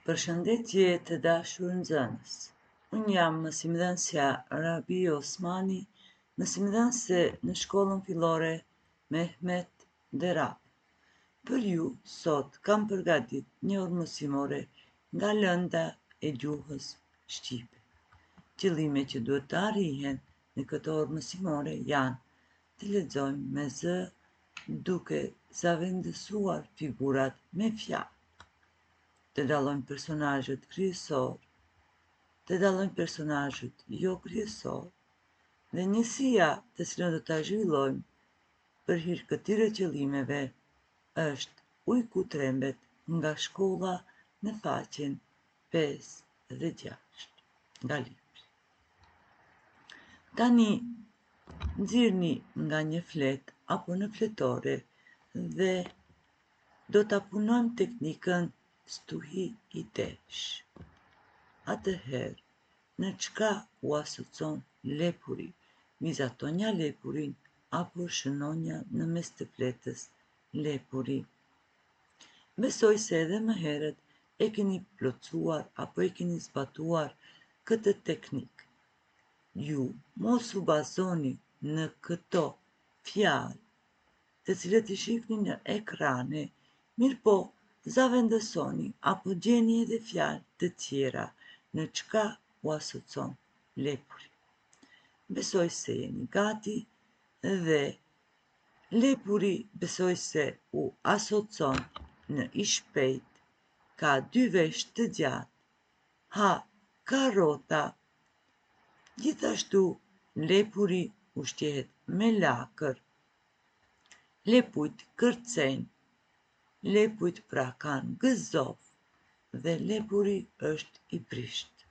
Përshëndetje të dashur nxënës. Unë jam mësimdhënësja Rabi Osmani, mësimdhënëse në shkollën fillore Mehmet Derab. Për ju, sot kam përgatit një orë mësimore nga lënda e gjuhës shqipe. Qëllime që duhet të arrihen në këtë orë mësimore janë të lexojmë me zë duke zavendësuar figurat me fjalë, të dallojmë personazhet kryesor, të dallojmë personazhet jo kryesor, dhe njësia të cilën do ta zhvillojmë për hir këtyre qëllimeve është Ujku trembet nga shkolla në faqen 5 dhe 6 nga libri. Tani nxirni nga një flet apo në fletore dhe do ta punojmë teknikën stuhi i desh. Atëherë, në çka u asocion lepuri? Mizatonja lepurin apo shënonja në mes të fletës lepuri? Besoj se edhe më herët e keni plotësuar apo e keni zbatuar këtë teknikë. Ju mos u bazoni në këto fjalë, të cilët i shihni në ekrane, mirëpo zavendësoni apo gjeni edhe fjalë të tjera në çka u asocion lepuri. Besoj se jeni gati dhe lepuri besoj se u asocion në i shpejt, ka 2 vesh të gjatë, ha karrota. Gjithashtu lepuri ushqehet me lakër, lepujt kërcejnë, lepujt pra kanë gëzof dhe lepuri është i prisht.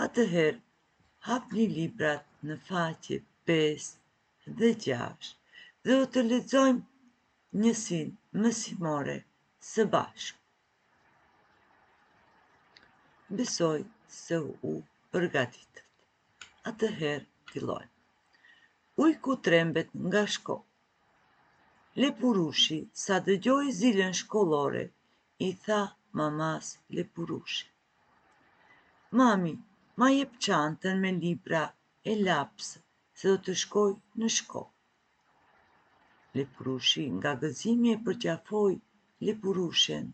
Atëherë, hapni librat në faqe 5 dhe 6 dhe do të lexojmë njësinë mësimore së bashku. Besoj se u përgatitët. Atëherë fillojmë. Ujku trembet nga shkolla. Lepurushi, sa dëgjoi zilën shkollore, i tha mamas Lepurushi: "Mami, ma jep çantën me libra e lapsë, se do të shkoj në shkollë." Lepurushi nga gëzimi e përqafoi Lepurushen.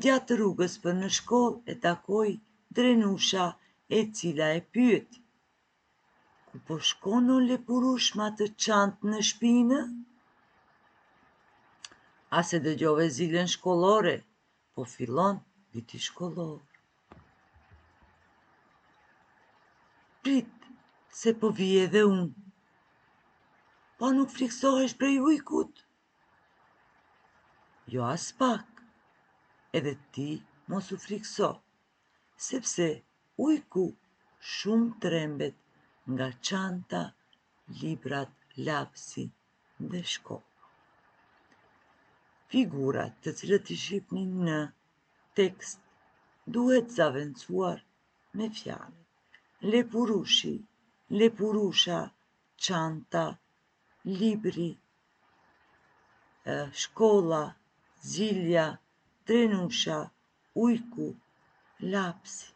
Gjatë rrugës për në shkollë e takoi Drenusha, e cila e pyeti: "Ku po shkon o Lepurush me atë çantë në shpinë?" "A se dëgjove zilën shkollore? Po fillon viti shkollor." "Prit, se po vi edhe unë." "Po nuk friksohesh prej ujkut?" "Jo as pak, edhe ti mos u frikso, sepse ujku shumë trembet nga çanta, librat, lapsi dhe shkolla." Figurat të cilët i shihni në tekst duhet zavendësuar me fjalët Lepurushi, Lepurusha, çanta, libri, shkolla, zilja, Drenusha, ujku, lapsi.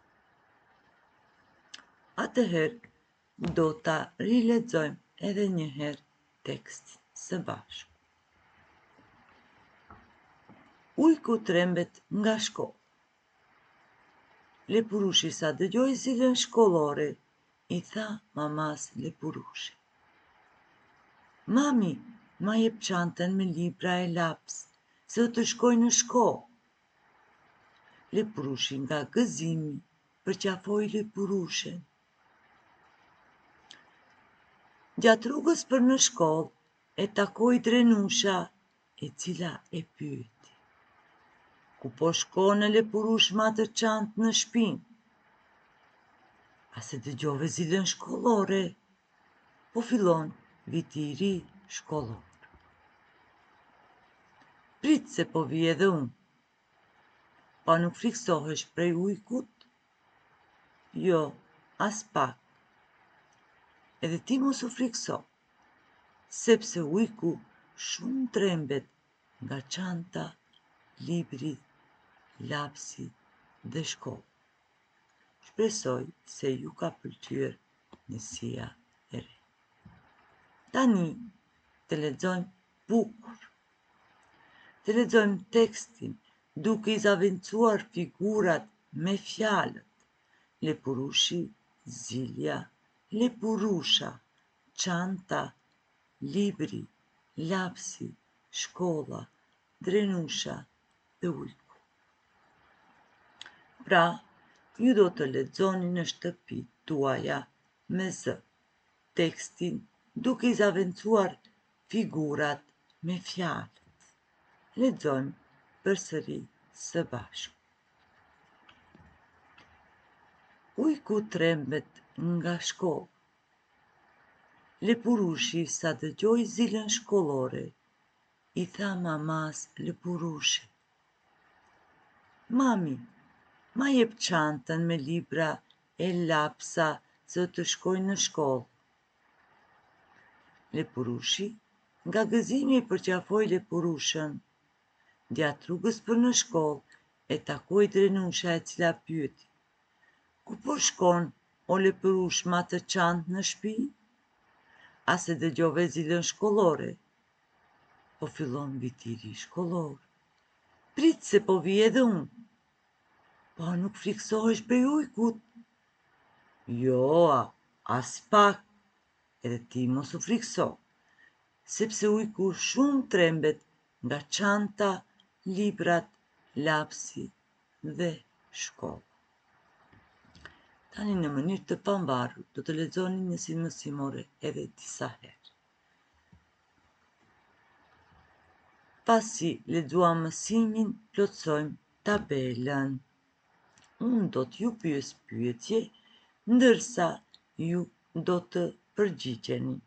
Atëherë do ta rilexojmë edhe një herë tekstin së bashku. Ujku trembet nga shkolla. Lepurushi sa dëgjoi zilën shkollore, i tha mamas Lepurushi: "Mami, ma jep çantën me libra e lapsë, se do të shkoj në shkollë." Lepurushi nga gëzimi përqafoi Lepurushen. Gjatë rrugës për në shkollë e takoi Drenusha, e cila e pyeti: "Ku po shkon Lepurush me atë çantë në shpinë?" "A se dëgjove zilën shkollore? Po fillon viti i ri shkollor." "Prit, se po vi edhe unë." "Po nuk friksohesh prej ujkut?" "Jo, as pak, edhe ti mos u frikso, sepse ujku shumë trembet nga çanta, libri lapsi dhe shkollë. Shpresoj se ju ka pëlqyer njësia e re. Tani të lexojmë bukur. Të lexojmë tekstin duke i zaventuar figurat me fjalët. Lepurushi, zilja, lepurusha, çanta, libri, lapsi, shkolla, drenusha dhe ujku. Pra, ju do të lexoni në shtëpi tuaja me zë tekstin duke i zaventuar figurat me fjalët. Lexojmë përsëri së bashku. Ujku trembet nga shkolla. Lepurushi sa dëgjoi zilën shkollore, i tha mamas Lepurushi: "Mami, ma jep çantën me libra e lapsa se të shkoj në shkollë." Lepurushi nga gëzimi i përqafoi Lepurushën. Gjatë rrugës për në shkollë e takoi Drenusha, e cila pyeti: "Ku po shkon o Lepurush me atë çantë në shtëpi? A se dëgjove zilën shkollore? Po fillon vitiri shkollor. Prit se po vi edhe unë." "Po nuk friksohesh prej ujkut?" "Jo, as pak, edhe ti mos u frikso, sepse ujku shumë trembet nga çanta, librat, lapsi dhe shkolla." Tani në mënyrë të pambarur do të lexoni njësinë mësimore edhe disa herë. Pasi lexuam mësimin, plotësojmë tabelën. Unë do t'ju pyes pyetje, ndërsa ju do të përgjigjeni.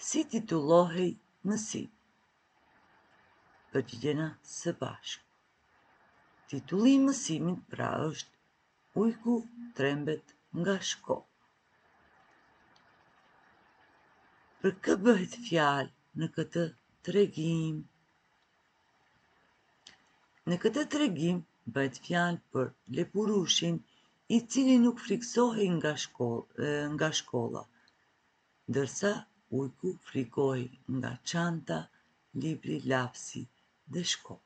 Si titullohej mësimi? Përgjigjena së bashku. Titulli i mësimit pra është Ujku trembet nga shkolla. Për kë bëhet fjalë në këtë tregim? Në këtë tregim bëhet fjalë për Lepurushin, i cili nuk friksohej nga shkolla, ndërsa ujku frikohej nga çanta, libri, lapsi dhe shkolla.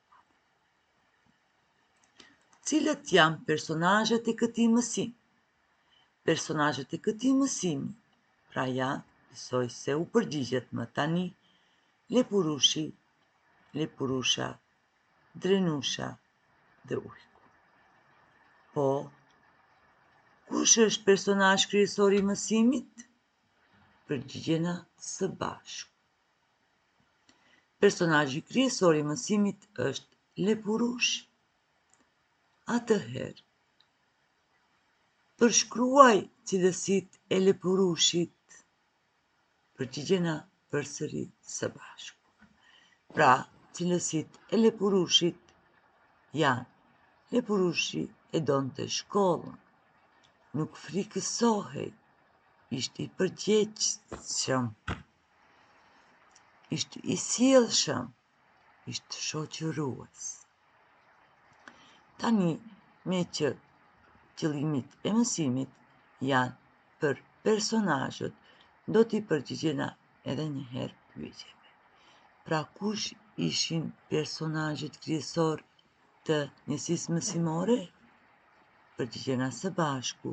Cilët janë personazhet e këtij mësimi? Personazhet e këtij mësimi pra janë, besoj se u përgjigjet më tani, Lepurushi, Lepurusha, Drenusha dhe ujku. Po, kush është personazh kryesor i mësimit? Përgjigjena së bashku. Personazhi kryesor i mësimit është Lepurushi. Atëherë, përshkruaj cilësitë e Lepurushit. Përgjigjena përsëri së bashku. Pra, cilësitë e Lepurushit janë: Lepurushi e donte shkollën, nuk frikësohej, ishte i përgjegjshëm, ishte i sjellshëm, ishte shoqërues. Tani, me që qëllimit e mësimit janë për personazhet, do t'i përgjigjena edhe një herë pyetjeve. Pra, kush ishin personazhet kryesor të njësisë mësimore? Përgjigjena së bashku.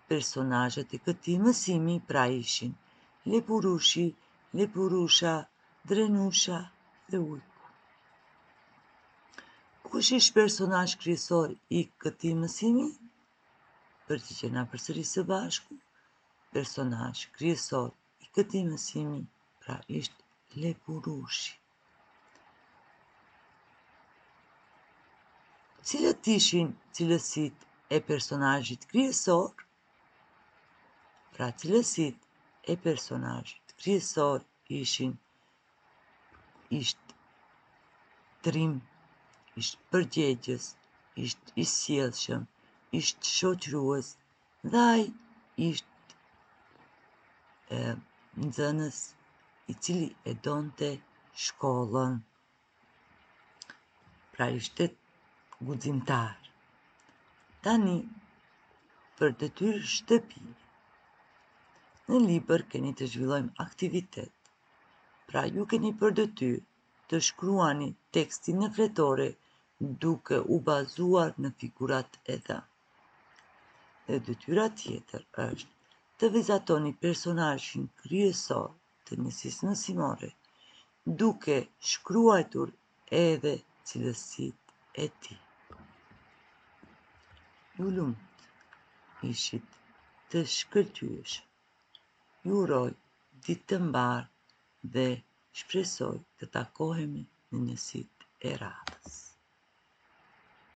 Personazhet e këtij mësimi pra ishin Lepurushi, Lepurusha, Drenusha dhe ujku. Kush ish personazh kryesor i këtij mësimi? Përgjigjena përsëri së bashku. Personazh kryesor i këtij mësimi pra ishte Lepurushi. Cilët ishin cilësitë e personazhit kryesor? Pra, cilësitë e personazhit kryesor ishte trim, ishte përgjegjës, ishte i sjellshëm, ishte shoqërues dhe ai ishte nxënës i cili e donte shkollën. pra ishte guximtar. Tani, për detyrë shtëpi, në libër keni të zhvillojmë aktivitet, pra ju keni për detyrë të shkruani tekstin në fletore duke u bazuar në figurat e dhënë. Dhe detyra tjetër është të vizatoni personazhin kryesor të nisjes mësimore, duke shkruar edhe cilësitë e tij. Ju lumt, ishit të shkëlqyeshëm. Ju uroj ditë të mbarë dhe shpresoj të takohemi në njësitë e radhës.